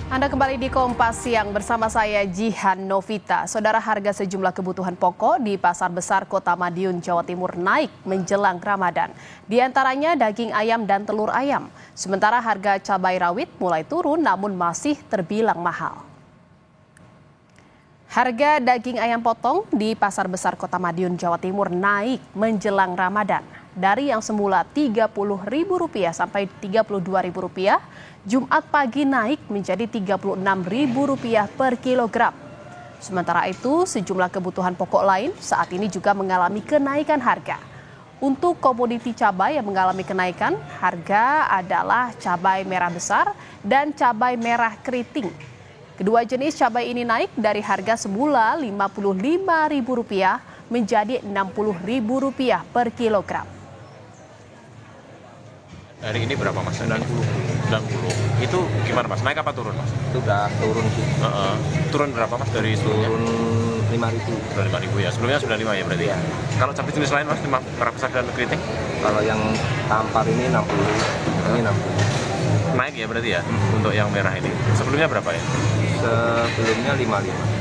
Anda kembali di Kompas Siang bersama saya Jihan Novita. Saudara, harga sejumlah kebutuhan pokok di Pasar Besar Kota Madiun, Jawa Timur naik menjelang Ramadan. Di antaranya daging ayam dan telur ayam. Sementara harga cabai rawit mulai turun namun masih terbilang mahal. Harga daging ayam potong di Pasar Besar Kota Madiun, Jawa Timur naik menjelang Ramadan. Dari yang semula Rp30.000 sampai Rp32.000, Jumat pagi naik menjadi Rp36.000 per kilogram. Sementara itu, sejumlah kebutuhan pokok lain saat ini juga mengalami kenaikan harga. Untuk komoditi cabai yang mengalami kenaikan harga adalah cabai merah besar dan cabai merah keriting. Kedua jenis cabai ini naik dari harga semula Rp55.000 menjadi Rp60.000 per kilogram. Hari ini berapa Mas? 90. Itu gimana Mas? Naik apa turun Mas? Itu udah turun sih. Turun berapa Mas dari sebelumnya? Turun 5.000. Turun 5.000 ya. Sebelumnya 95 ya berarti ya. Kalau cabai jenis lain Mas, merah besar dan keriting? Kalau yang tampar ini 60, ini 60. Naik ya berarti ya untuk yang merah ini. Sebelumnya berapa ya? Sebelumnya 55.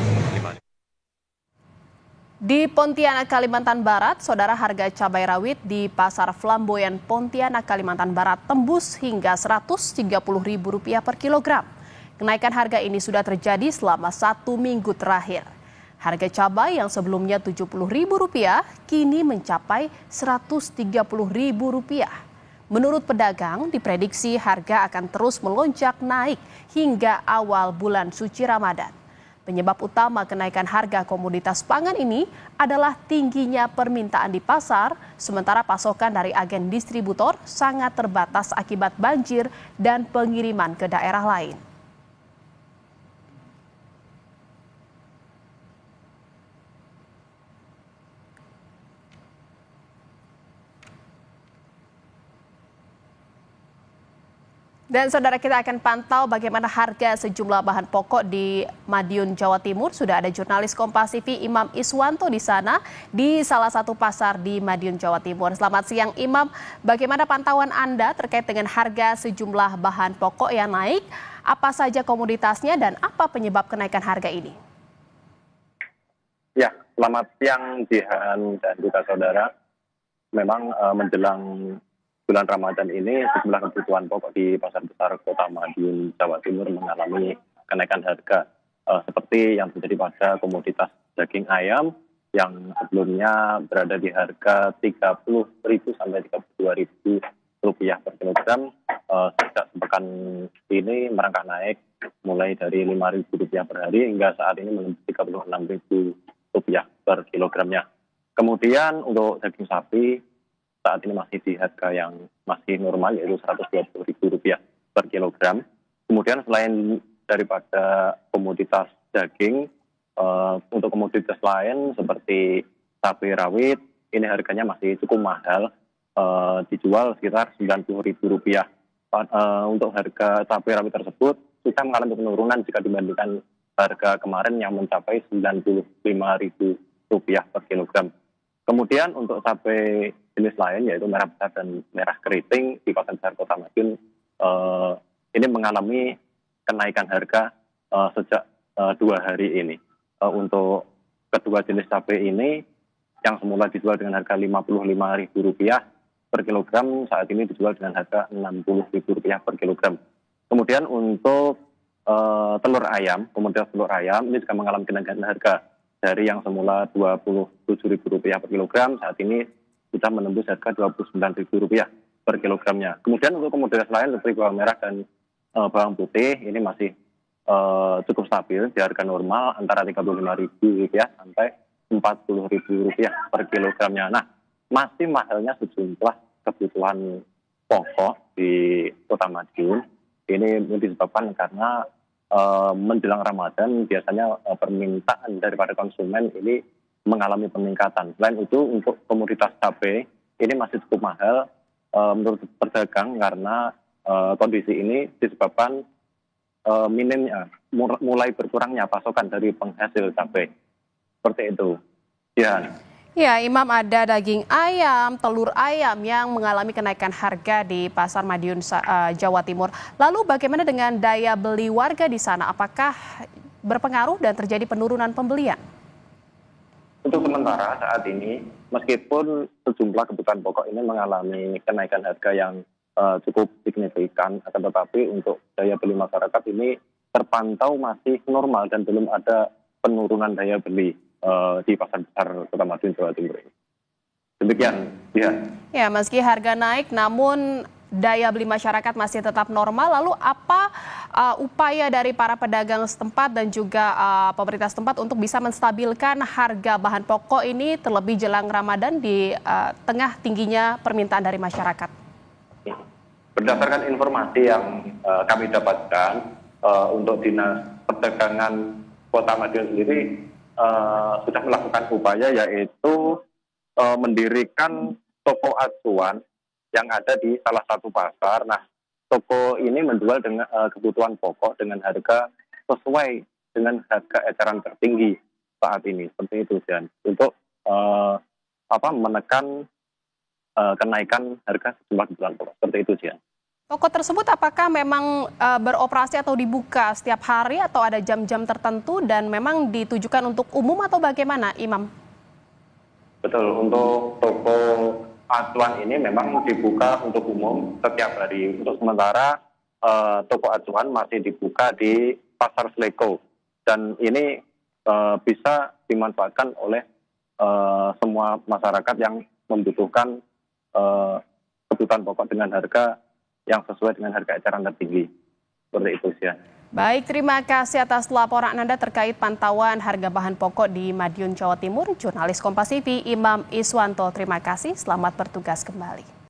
Di Pontianak, Kalimantan Barat, saudara, harga cabai rawit di Pasar Flamboyan Pontianak, Kalimantan Barat tembus hingga Rp130.000 per kilogram. Kenaikan harga ini sudah terjadi selama 1 minggu terakhir. Harga cabai yang sebelumnya Rp70.000 kini mencapai Rp130.000. Menurut pedagang, diprediksi harga akan terus melonjak naik hingga awal bulan suci Ramadan. Penyebab utama kenaikan harga komoditas pangan ini adalah tingginya permintaan di pasar, sementara pasokan dari agen distributor sangat terbatas akibat banjir dan pengiriman ke daerah lain. Dan saudara, kita akan pantau bagaimana harga sejumlah bahan pokok di Madiun, Jawa Timur. Sudah ada jurnalis Kompas TV Imam Iswanto di sana, di salah satu pasar di Madiun, Jawa Timur. Selamat siang Imam, bagaimana pantauan Anda terkait dengan harga sejumlah bahan pokok yang naik? Apa saja komoditasnya dan apa penyebab kenaikan harga ini? Ya, selamat siang Jihan dan juga saudara. Memang menjelang bulan Ramadan ini sejumlah kebutuhan pokok di Pasar Besar Kota Madiun, Jawa Timur mengalami kenaikan harga seperti yang terjadi pada komoditas daging ayam yang sebelumnya berada di harga Rp30.000 sampai Rp32.000 per kilogram. Sejak sepekan ini merangkak naik mulai dari Rp5.000 per hari hingga saat ini menembus Rp36.000 per kilogramnya. Kemudian untuk daging sapi saat ini masih di harga yang masih normal, yaitu Rp120.000 per kilogram. Kemudian selain daripada komoditas daging, untuk komoditas lain seperti cabai rawit, ini harganya masih cukup mahal, dijual sekitar Rp90.000. Untuk harga cabai rawit tersebut sudah mengalami penurunan jika dibandingkan harga kemarin yang mencapai Rp95.000 per kilogram. Kemudian untuk cabai jenis lain yaitu merah besar dan merah keriting di Pasar Besar Kota Madiun ini mengalami kenaikan harga sejak 2 hari ini. Untuk kedua jenis cabai ini yang semula dijual dengan harga Rp55.000 per kilogram, saat ini dijual dengan harga Rp60.000 per kilogram. Kemudian untuk telur ayam, komoditas telur ayam ini juga mengalami kenaikan harga dari yang semula Rp27.000 per kilogram, saat ini sudah menembus harga Rp29.000 per kilogramnya. Kemudian untuk komoditas lain seperti bawang merah dan bawang putih ini masih cukup stabil di harga normal antara Rp35.000 sampai Rp40.000 per kilogramnya. Nah, masih mahalnya sejumlah kebutuhan pokok di Kota Madiun. Ini disebabkan karena menjelang Ramadan biasanya permintaan daripada konsumen ini mengalami peningkatan. Selain itu untuk komoditas cabai ini masih cukup mahal menurut pedagang karena kondisi ini disebabkan minimnya mulai berkurangnya pasokan dari penghasil cabai. Seperti itu. Ya. Ya, Imam, ada daging ayam, telur ayam yang mengalami kenaikan harga di Pasar Madiun, Jawa Timur. Lalu bagaimana dengan daya beli warga di sana? Apakah berpengaruh dan terjadi penurunan pembelian? Untuk sementara saat ini, meskipun sejumlah kebutuhan pokok ini mengalami kenaikan harga yang cukup signifikan, akan tetapi untuk daya beli masyarakat ini terpantau masih normal dan belum ada penurunan daya beli di Pasar Besar Kota Madiun, Jawa Timur ini. Demikian, ya. Ya, meski harga naik, namun daya beli masyarakat masih tetap normal. Lalu apa upaya dari para pedagang setempat dan juga pemerintah setempat untuk bisa menstabilkan harga bahan pokok ini terlebih jelang Ramadan di tengah tingginya permintaan dari masyarakat? Berdasarkan informasi yang kami dapatkan untuk Dinas Perdagangan Kota Madiun sendiri sudah melakukan upaya, yaitu mendirikan toko acuan yang ada di salah satu pasar. Nah, toko ini menjual dengan kebutuhan pokok dengan harga sesuai dengan harga eceran tertinggi saat ini. Seperti itu, Jan. Untuk menekan kenaikan harga sejumlah kebutuhan pokok. Seperti itu, Jan. Toko tersebut apakah memang beroperasi atau dibuka setiap hari atau ada jam-jam tertentu dan memang ditujukan untuk umum atau bagaimana, Imam? Betul, untuk toko acuan ini memang dibuka untuk umum setiap hari. Untuk sementara toko acuan masih dibuka di Pasar Sleko dan ini bisa dimanfaatkan oleh semua masyarakat yang membutuhkan kebutuhan pokok dengan harga yang sesuai dengan harga eceran tertinggi. Seperti itu, sih. Baik, terima kasih atas laporan Anda terkait pantauan harga bahan pokok di Madiun, Jawa Timur. Jurnalis Kompas TV Imam Iswanto, terima kasih. Selamat bertugas kembali.